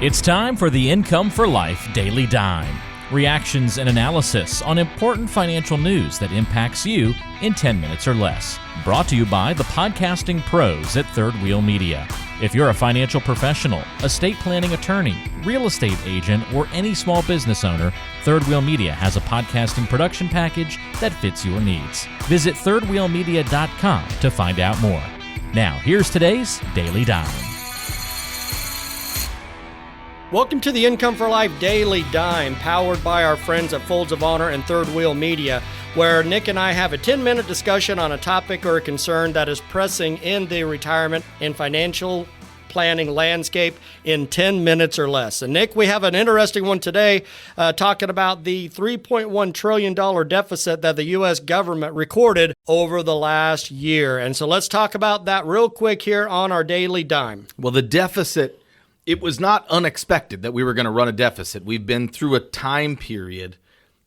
It's time for the Income for Life Daily Dime. Reactions and analysis on important financial news that impacts you in 10 minutes or less. Brought to you by the podcasting pros at Third Wheel Media. If you're a financial professional, estate planning attorney, real estate agent, or any small business owner, Third Wheel Media has a podcasting production package that fits your needs. Visit thirdwheelmedia.com to find out more. Now, here's today's Daily Dime. Welcome to the Income for Life Daily Dime, powered by our friends at Folds of Honor and Third Wheel Media, where Nick and I have a 10-minute discussion on a topic or a concern that is pressing in the retirement and financial planning landscape in 10 minutes or less. And Nick, we have an interesting one today, talking about the $3.1 trillion deficit that the U.S. government recorded over the last year. And so let's talk about that real quick here on our Daily Dime. Well, the deficit, it was not unexpected that we were going to run a deficit. We've been through a time period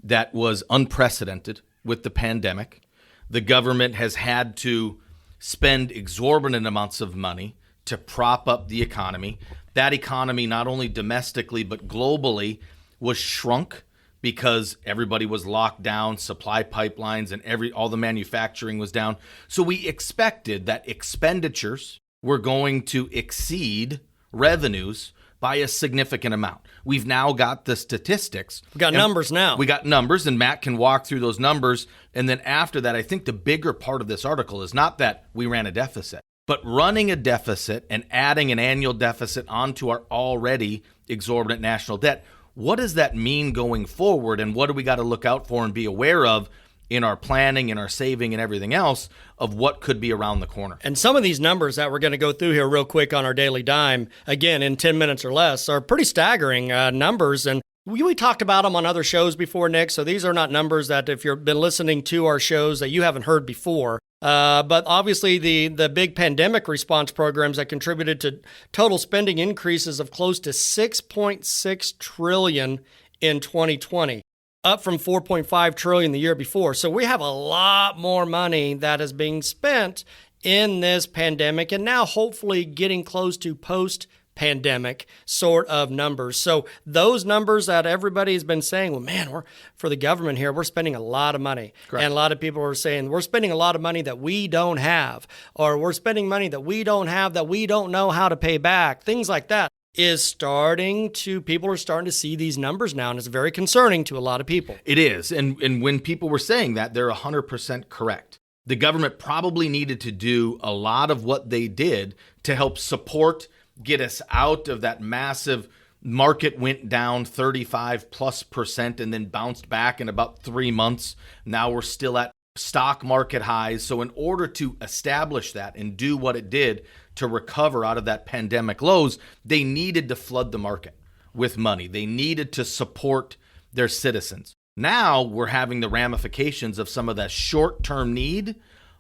that was unprecedented with the pandemic. The government has had to spend exorbitant amounts of money to prop up the economy. That economy, not only domestically but globally, was shrunk because everybody was locked down, supply pipelines and all the manufacturing was down. So we expected that expenditures were going to exceed revenues by a significant amount. We've now got the statistics. We got numbers now. We got numbers, and Matt can walk through those numbers. And then after that, I think the bigger part of this article is not that we ran a deficit, but running a deficit and adding an annual deficit onto our already exorbitant national debt. What does that mean going forward, and what do we got to look out for and be aware of in our planning, in our saving, and everything else of what could be around the corner? And some of these numbers that we're going to go through here real quick on our Daily Dime, again, in 10 minutes or less, are pretty staggering numbers. And we talked about them on other shows before, Nick, so these are not numbers that if you've been listening to our shows that you haven't heard before. But obviously the big pandemic response programs that contributed to total spending increases of close to $6.6 trillion in 2020. Up from $4.5 trillion the year before. So we have a lot more money that is being spent in this pandemic and now hopefully getting close to post-pandemic sort of numbers. So those numbers that everybody has been saying, well, man, for the government here, we're spending a lot of money. Correct. And a lot of people are saying, we're spending a lot of money that we don't have, or we're spending money that we don't have that we don't know how to pay back, things like that. People are starting to see these numbers now, and it's very concerning to a lot of people. It is, and when people were saying that, they're 100% correct. The government probably needed to do a lot of what they did to help support, get us out of that massive market went down 35+% and then bounced back in about 3 months. Now we're still at stock market highs. So in order to establish that and do what it did to recover out of that pandemic lows, they needed to flood the market with money. They needed to support their citizens. Now we're having the ramifications of some of that short-term need.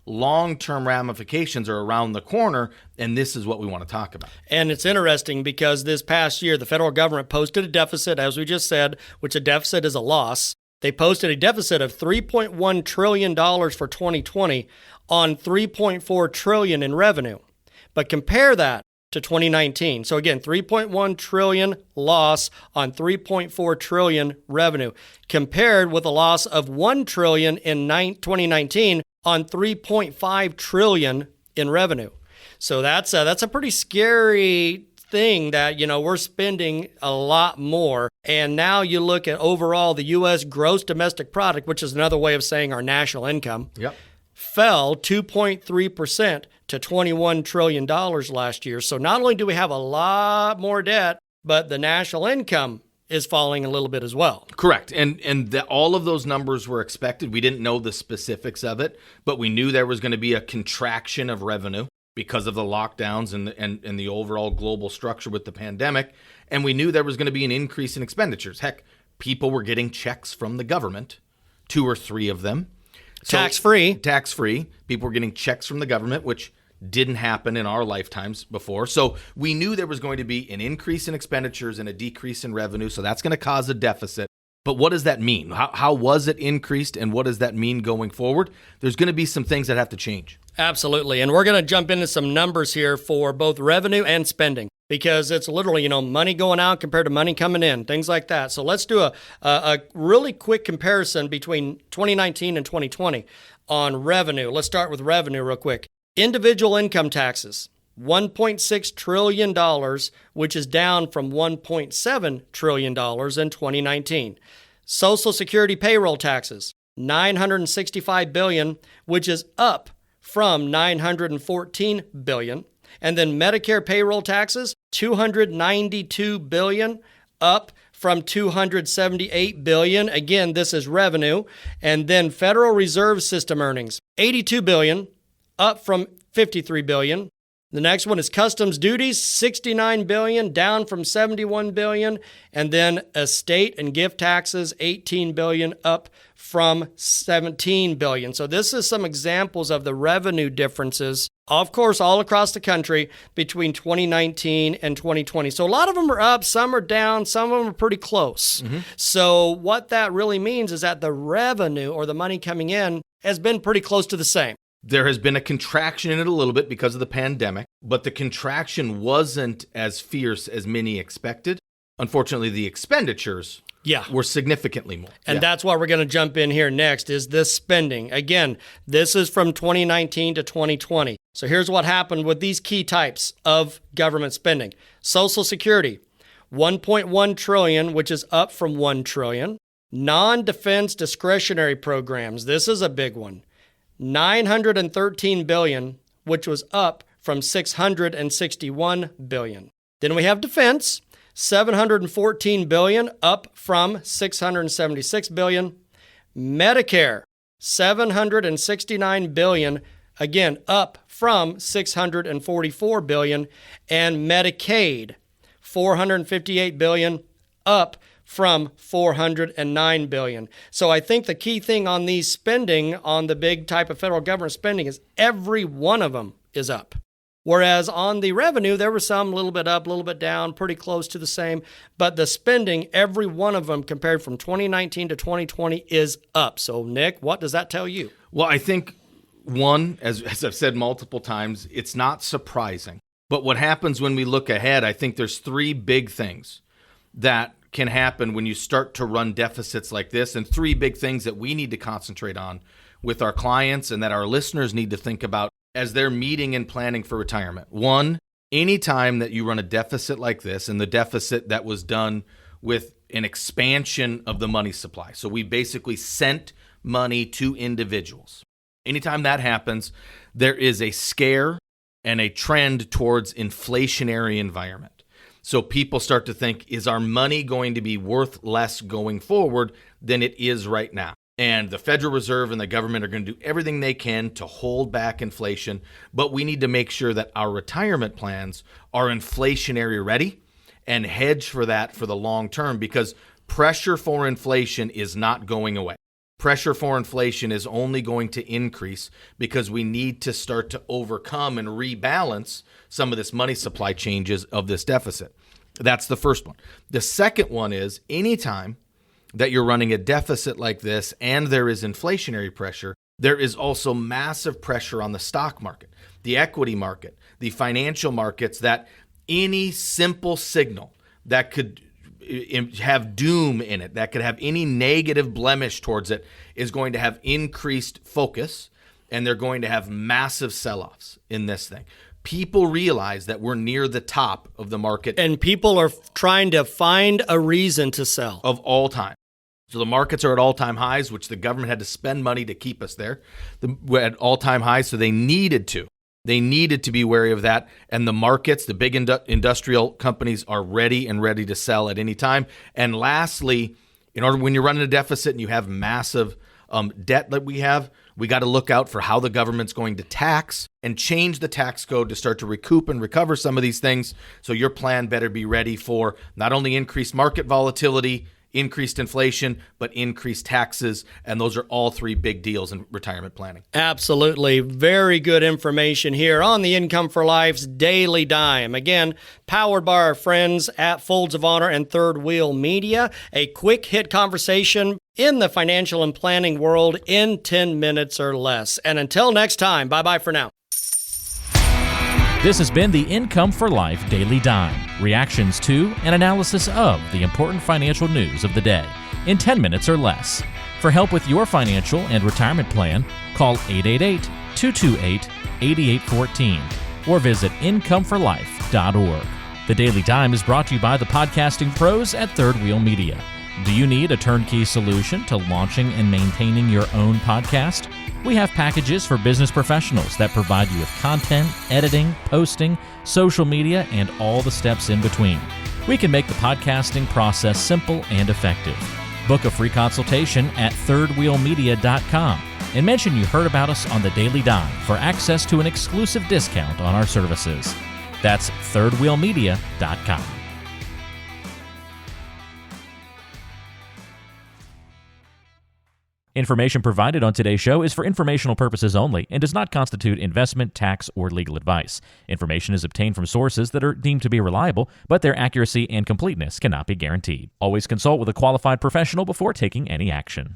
Long-term ramifications are around the corner, and this is what we want to talk about. And it's interesting because this past year, the federal government posted a deficit, as we just said, which a deficit is a loss. They posted a deficit of $3.1 trillion for 2020 on $3.4 trillion in revenue. But compare that to 2019. So again, $3.1 trillion loss on $3.4 trillion revenue, compared with a loss of $1 trillion in 2019 on $3.5 trillion in revenue. So that's a pretty scary thing that, we're spending a lot more. And now you look at overall the U.S. gross domestic product, which is another way of saying our national income, fell 2.3% to $21 trillion last year. So not only do we have a lot more debt, but the national income is falling a little bit as well. Correct. And all of those numbers were expected. We didn't know the specifics of it, but we knew there was going to be a contraction of revenue because of the lockdowns and the overall global structure with the pandemic. And we knew there was going to be an increase in expenditures. Heck, people were getting checks from the government, 2 or 3 of them. Tax-free. Tax-free. People were getting checks from the government, which didn't happen in our lifetimes before. So we knew there was going to be an increase in expenditures and a decrease in revenue. So that's going to cause a deficit. But what does that mean? How was it increased, and what does that mean going forward? There's going to be some things that have to change. Absolutely. And we're going to jump into some numbers here for both revenue and spending. because it's literally, money going out compared to money coming in, things like that. So let's do a really quick comparison between 2019 and 2020 on revenue. Let's start with revenue real quick. Individual income taxes, $1.6 trillion, which is down from $1.7 trillion in 2019. Social Security payroll taxes, $965 billion, which is up from $914 billion. And then Medicare payroll taxes, $292 billion, up from $278 billion. Again, this is revenue. And then Federal Reserve System earnings, $82 billion, up from $53 billion. The next one is customs duties, $69 billion, down from $71 billion. And then estate and gift taxes, $18 billion, up from $17 billion. So this is some examples of the revenue differences, of course, all across the country between 2019 and 2020. So a lot of them are up, some are down, some of them are pretty close. So what that really means is that the revenue or the money coming in has been pretty close to the same. There has been a contraction in it a little bit because of the pandemic, but the contraction wasn't as fierce as many expected. Unfortunately, the expenditures were significantly more. And that's why we're going to jump in here next is this spending. Again, this is from 2019 to 2020. So here's what happened with these key types of government spending. Social Security, $1.1 trillion, which is up from $1 trillion. Non-defense discretionary programs, this is a big one. $913 billion, which was up from $661 billion. Then we have defense, $714 billion, up from $676 billion. Medicare, $769 billion, again, up from $644 billion. And Medicaid, $458 billion, up from $409 billion. So I think the key thing on these spending, on the big type of federal government spending, is every one of them is up. Whereas on the revenue, there were some a little bit up, a little bit down, pretty close to the same. But the spending, every one of them compared from 2019 to 2020 is up. So Nick, what does that tell you? Well, I think one, as I've said multiple times, it's not surprising. But what happens when we look ahead, I think there's three big things that can happen when you start to run deficits like this, and three big things that we need to concentrate on with our clients and that our listeners need to think about as they're meeting and planning for retirement. One, anytime that you run a deficit like this, and the deficit that was done with an expansion of the money supply, so we basically sent money to individuals. Anytime that happens, there is a scare and a trend towards inflationary environment. So people start to think, is our money going to be worth less going forward than it is right now? And the Federal Reserve and the government are going to do everything they can to hold back inflation, but we need to make sure that our retirement plans are inflationary ready and hedge for that for the long term, because pressure for inflation is not going away. Pressure for inflation is only going to increase because we need to start to overcome and rebalance some of this money supply changes of this deficit. That's the first one. The second one is anytime that you're running a deficit like this and there is inflationary pressure, there is also massive pressure on the stock market, the equity market, the financial markets, that any simple signal that could have doom in it, that could have any negative blemish towards it, is going to have increased focus, and they're going to have massive sell-offs in this thing. People realize that we're near the top of the market. And people are trying to find a reason to sell. Of all time. So the markets are at all-time highs, which the government had to spend money to keep us there. We're at all-time highs, so they needed to. They needed to be wary of that. And the markets, the big industrial companies, are ready to sell at any time. And lastly, when you're running a deficit and you have massive debt that we got to look out for how the government's going to tax and change the tax code to start to recoup and recover some of these things. So your plan better be ready for not only increased market volatility, increased inflation, but increased taxes. And those are all three big deals in retirement planning. Absolutely. Very good information here on the Income for Life's Daily Dime. Again, powered by our friends at Folds of Honor and Third Wheel Media. A quick hit conversation in the financial and planning world in 10 minutes or less. And until next time, bye-bye for now. This has been the Income for Life Daily Dime. Reactions to and analysis of the important financial news of the day in 10 minutes or less. For help with your financial and retirement plan, call 888-228-8814 or visit incomeforlife.org. The Daily Dime is brought to you by the podcasting pros at Third Wheel Media. Do you need a turnkey solution to launching and maintaining your own podcast? We have packages for business professionals that provide you with content, editing, posting, social media, and all the steps in between. We can make the podcasting process simple and effective. Book a free consultation at thirdwheelmedia.com and mention you heard about us on the Daily Dime for access to an exclusive discount on our services. That's thirdwheelmedia.com. Information provided on today's show is for informational purposes only and does not constitute investment, tax, or legal advice. Information is obtained from sources that are deemed to be reliable, but their accuracy and completeness cannot be guaranteed. Always consult with a qualified professional before taking any action.